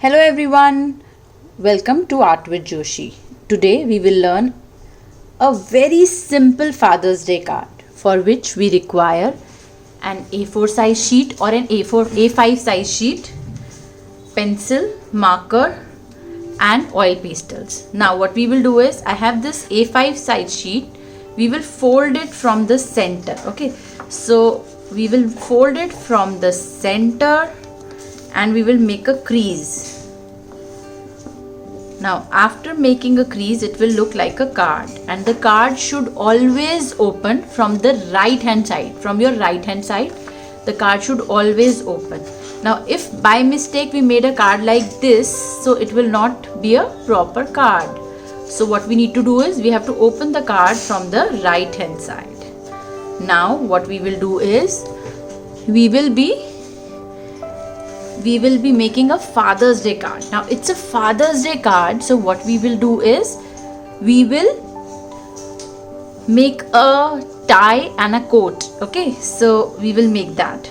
Hello everyone, welcome to Art with Joshi. Today we will learn a very simple Father's Day card for which we require an A4 size sheet or an A5 size sheet, pencil, marker and oil pastels. Now what we will do is, I have this A5 size sheet, we will fold it from the center. Okay, so we will fold it from the center and we will make a crease. Now after making a crease, it will look like a card, and the card should always open from the right hand side. From your right hand side, the card should always open. Now if by mistake we made a card like this, so it will not be a proper card. So what we need to do is, we have to open the card from the right hand side. Now what we will do is, we will be making a Father's Day card. Now it's a Father's Day card, so what we will do is, we will make a tie and a coat. Okay, so we will make that.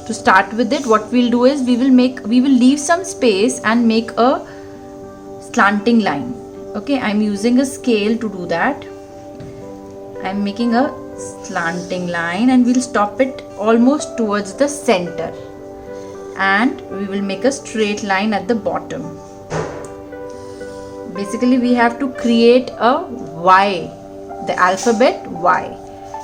To start with it, what we'll do is, we will leave some space and make a slanting line. Okay, I'm using a scale to do that. I'm making a slanting line and we'll stop it almost towards the center, and we will make a straight line at the bottom. Basically we have to create a Y, the alphabet Y.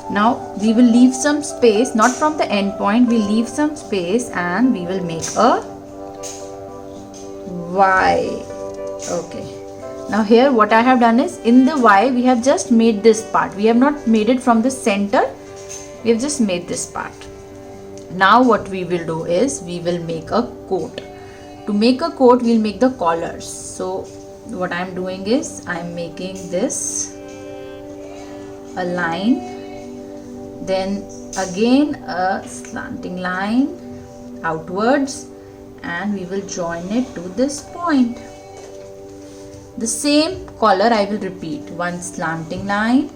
Now we will leave some space, not from the end point, we leave some space and we will make a Y. Okay, now here what I have done is, in the Y we have just made this part, we have not made it from the center, we have just made this part. Now what we will do is, we will make a coat. To make a coat, we'll make the collars. So what I'm doing is, I'm making this a line, then again a slanting line outwards, and we will join it to this point. The same collar I will repeat. One slanting line,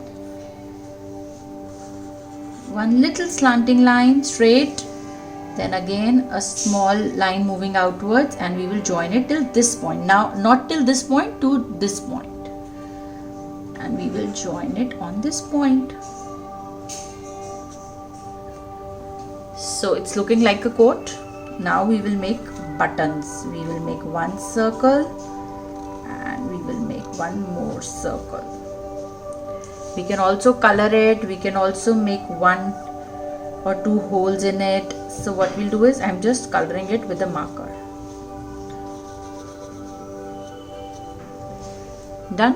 one little slanting line straight, then again a small line moving outwards, and we will join it till this point. Now not till this point, to this point, and we will join it on this point. So it's looking like a coat. Now we will make buttons. We will make one circle and we will make one more circle. We can also color it, we can also make one or two holes in it. So what we'll do is, I'm just coloring it with a marker. Done.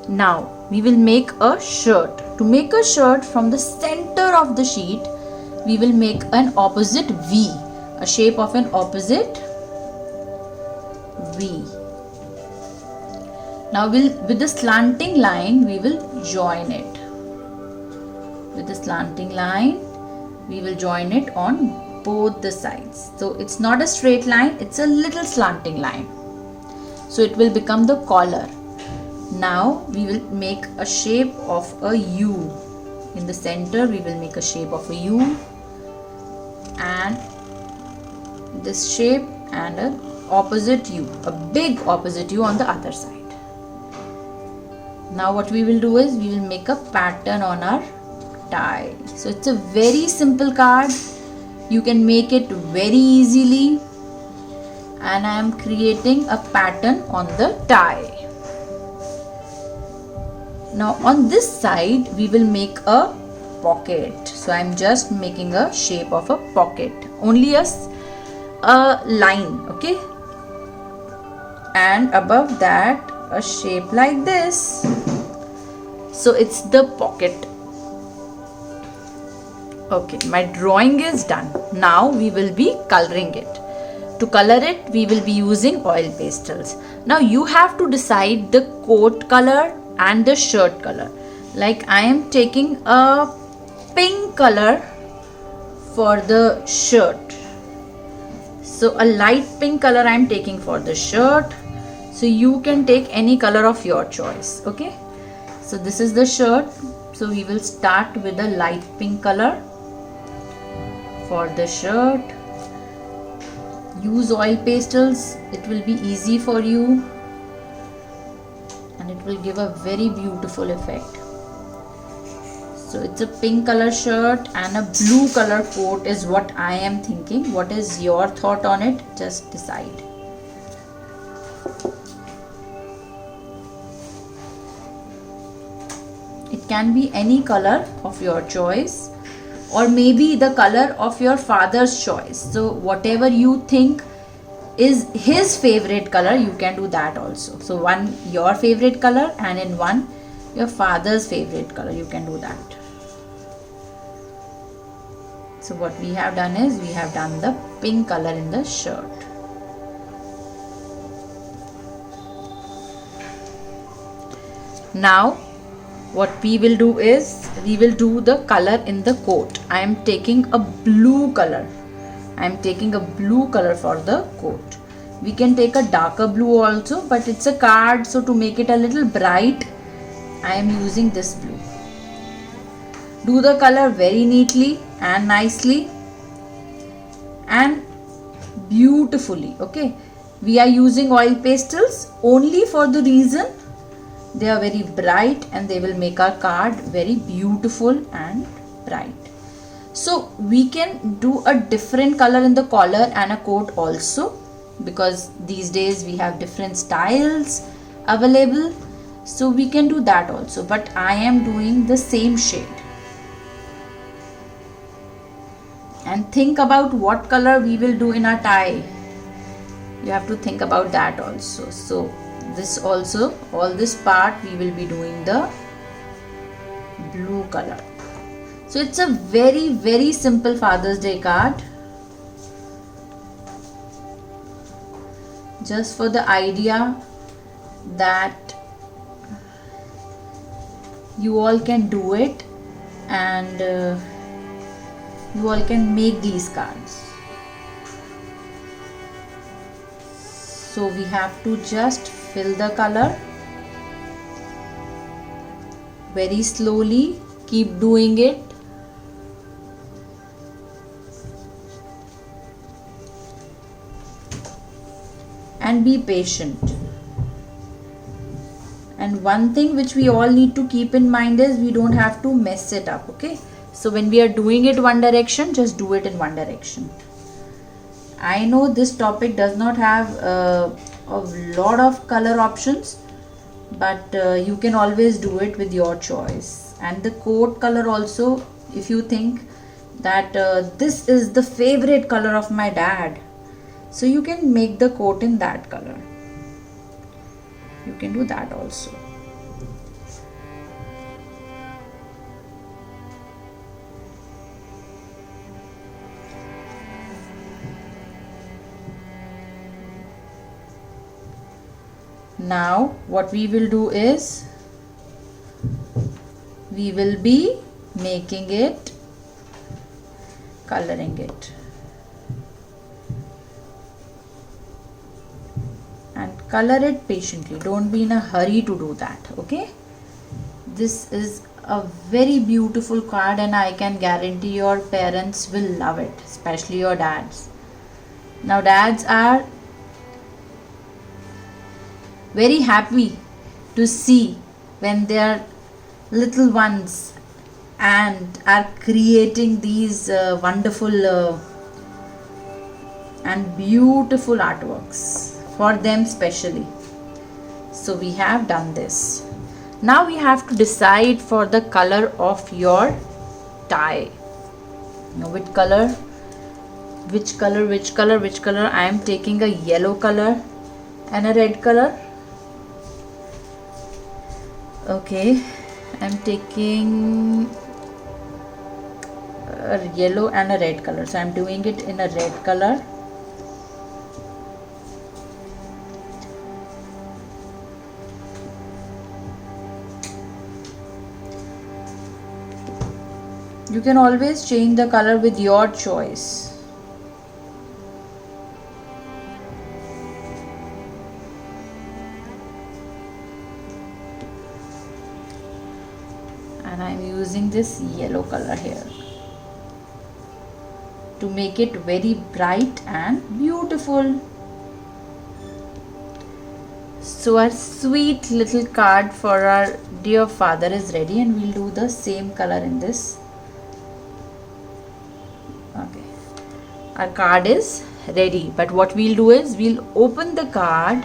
Now we will make a shirt. To make a shirt, from the center of the sheet we will make an opposite V, a shape of an opposite V. Now with the slanting line we will join it. With the slanting line we will join it on both the sides. So it's not a straight line, it's a little slanting line. So it will become the collar. Now we will make a shape of a U. In the center we will make a shape of a U, and this shape, and an opposite U, a big opposite U on the other side. Now what we will do is, we will make a pattern on our tie. So it's a very simple card, you can make it very easily, and I am creating a pattern on the tie. Now on this side we will make a pocket. So I am just making a shape of a pocket, only a line. Okay, and above that a shape like this. So it's the pocket. Okay, my drawing is done. Now we will be coloring it. To color it, we will be using oil pastels. Now you have to decide the coat color and the shirt color. Like I am taking a pink color for the shirt. So a light pink color I am taking for the shirt. So you can take any color of your choice. Okay, so this is the shirt. So we will start with a light pink color for the shirt. use oil pastels, it will be easy for you and it will give a very beautiful effect. So it's a pink color shirt and a blue color coat is what I am thinking. What is your thought on it? Just decide. It can be any color of your choice, or maybe the color of your father's choice. So whatever you think is his favorite color, you can do that also. So one your favorite color and in one your father's favorite color, you can do that. So what we have done is we have done the pink color in the shirt. Now what we will do is we will do the color in the coat. I am taking a blue color. I am taking a blue color for the coat. We can take a darker blue also, but it's a card, so to make it a little bright, I am using this blue. Do the color very neatly and nicely and beautifully. Okay, we are using oil pastels only for the reason they are very bright and they will make our card very beautiful and bright. So we can do a different color in the collar and a coat also, because these days we have different styles available, so we can do that also, but I am doing the same shade. And think about what color we will do in our tie. You have to think about that also. So this also, all this part we will be doing the blue color. So it's a very simple Father's Day card, just for the idea that you all can do it and you all can make these cards. So we have to just fill the color very slowly, keep doing it. And be patient. And one thing which we all need to keep in mind is we don't have to mess it up, okay? So when we are doing it one direction, just do it in one direction. I know this topic does not have a lot of color options, but you can always do it with your choice. And the coat color also, if you think that this is the favorite color of my dad, so you can make the coat in that color. You can do that also. Now what we will do is we will be making it, coloring it, and color it patiently. Don't be in a hurry to do that, okay? This is a very beautiful card and I can guarantee your parents will love it, especially your dads. Now dads are very happy to see when their little ones and are creating these wonderful and beautiful artworks for them specially. So we have done this. Now we have to decide for the color of your tie. Now which color? I am taking a yellow color and a red color. Okay, I'm taking a yellow and a red color, so I'm doing it in a red color. You can always change the color with your choice. And I'm using this yellow color here to make it very bright and beautiful. So our sweet little card for our dear father is ready, and we'll do the same color in this. Okay, our card is ready, but what we'll do is we'll open the card,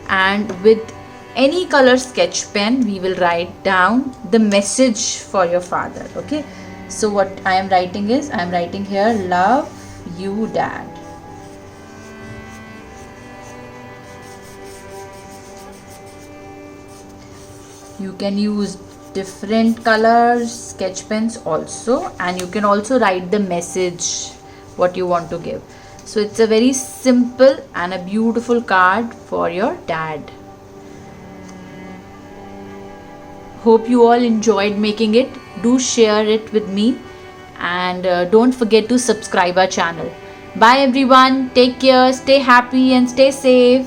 and with any color sketch pen we will write down the message for your father. Okay, so what I am writing is, I am writing here, love you dad. You can use different colors sketch pens also, and you can also write the message what you want to give. So it's a very simple and a beautiful card for your dad. Hope you all enjoyed making it. Do share it with me, and don't forget to subscribe our channel. Bye everyone, take care, stay happy and stay safe.